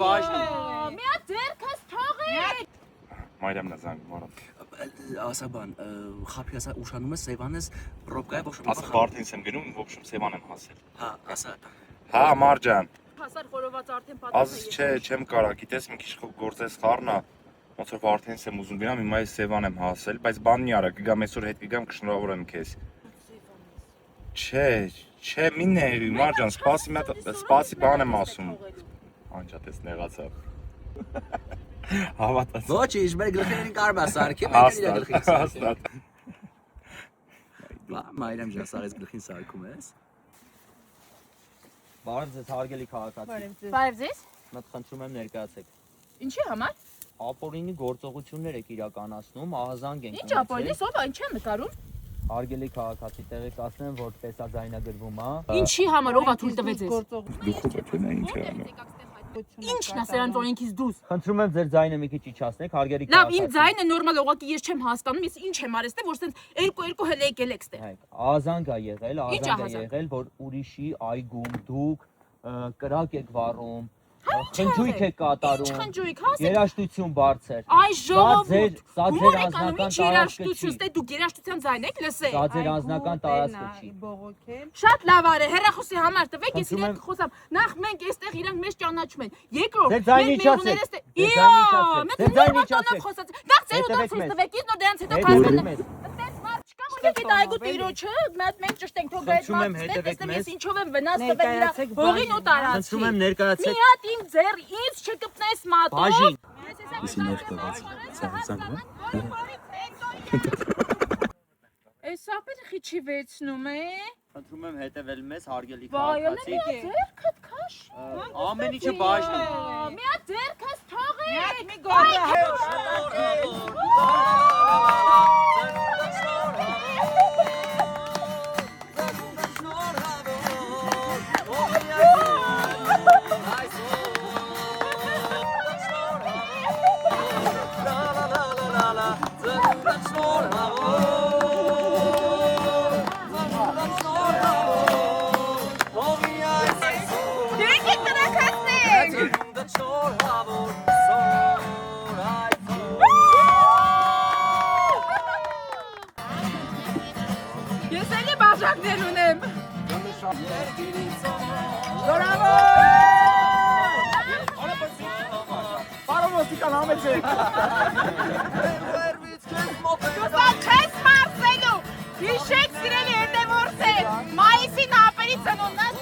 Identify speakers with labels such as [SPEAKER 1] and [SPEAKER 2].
[SPEAKER 1] Միա ձերքս թողի։
[SPEAKER 2] Մայրամն է զանգ մարդ։
[SPEAKER 3] Ասաբան, խափի ասա ուշանում ես Սևան ես ռոպկայ ոչ
[SPEAKER 2] Ասա Վարդենս եմ գնում, в общем Սևան եմ հասել։
[SPEAKER 3] Հա, ասա։
[SPEAKER 2] Հա, Մարջան։
[SPEAKER 1] Հասար խորոված արդեն
[SPEAKER 2] Ազ չէ, չեմ կարա, գիտես մի քիչ գործես խառնա։ Ոնց որ Վարդենս եմ ուզում գնամ, հիմա ես Սևան եմ հասել, բայց բան մի արա, կգամ այսօր հետ կգամ կշնորհավորեմ քեզ։ Չէ, մի ների, Մարջան, սպասի բան եմ ասում։ Անջատես նեղացավ։ Հավատաց։
[SPEAKER 3] Ոչինչ, մեր գլխին կարմա սարքի, մենք իր գլխին սարքի։ Մայրամ ջան, սարես գլխին սարքում ես։
[SPEAKER 4] Բարև ձեզ հարգելի քաղաքացի։
[SPEAKER 1] Բարև ձեզ։
[SPEAKER 4] Մտ խնդրում եմ ներկայացեք։
[SPEAKER 1] Ինչի համար։
[SPEAKER 4] Ապօրինի գործողություններ եք իրականացնում, ահազանգ ենք։
[SPEAKER 1] Ինչ ապօրինի, ով այն չեմ նկարում։
[SPEAKER 4] Հարգելի քաղաքացի, տեղեկացնեմ, որ տեսաձայնագրվում է։
[SPEAKER 1] Ինչի համար ով թույլ տվեց ձեզ։
[SPEAKER 2] Դուխով է նա ինչ է անում։
[SPEAKER 1] Ինչն է սրանց օրենքից դուրս։
[SPEAKER 4] Խնդրում եմ ձեր ձայնը մի քիչ իջացնեք, հարգելի
[SPEAKER 1] Լավ, իմ ձայնը նորմալ ուղղակի ես չեմ հասկանում, ես ինչ եմ արել, որ սենց երկու հել եկել եք ստեղ։
[SPEAKER 4] Ահազանգ է եղել, որ ուրիշի այգում դուք կրակ եք վառում, խնջույք եք կատարում։
[SPEAKER 1] Ինչ խնջույք, հասեք։
[SPEAKER 4] Երաշտություն բարձր։
[SPEAKER 1] Այ ժողովուրդ,
[SPEAKER 4] Սա ձեր անձնական տարածքը չի։
[SPEAKER 1] Դուք երաշտության ձայն եք լսել։
[SPEAKER 4] Սա ձեր անձնական տարածքը չի։
[SPEAKER 1] Շատ լավ արե, հեռախոսի համար տվեք, ես իրենք խոսամ։ Նախ մենք այստեղ իրանք մեզ ճանաչում են։ Երկրորդ, նախ ձեր ուտածից տվեք, իսկ նոր դրանց հետո կազմեն։ Դե այգու տիրոջը, մենք ճշտենք թող այդ մարդը, տեսնեմ ես ինչով եմ վնաս տվել իր հողին ու տարածքին։
[SPEAKER 4] Խնդրում եմ ներկայացեք։
[SPEAKER 1] Մի հատ իմ ձեռ ինձ չկպնես մատով։
[SPEAKER 4] Բաժին։
[SPEAKER 3] Իսի ներկայացեք։
[SPEAKER 1] Այս ապերը խիչի վեցնում է։
[SPEAKER 4] Խնդրում եմ հետևել մեզ հարգելի
[SPEAKER 1] Վայ,
[SPEAKER 4] քաղաքացի։
[SPEAKER 1] ձերքդ քաշ։
[SPEAKER 4] Ամեն ինչը բաժն է։
[SPEAKER 1] Միա ձերքս թողի։
[SPEAKER 5] Մի գորը։
[SPEAKER 1] Ես էլի բաժակներ ունեմ։
[SPEAKER 5] Պարոմոստիկան համեցեք։
[SPEAKER 1] Կուսան չես մարսելու։ Հիշեք սիրելի հետևորդներ, մայիսին ապերի ծնունդն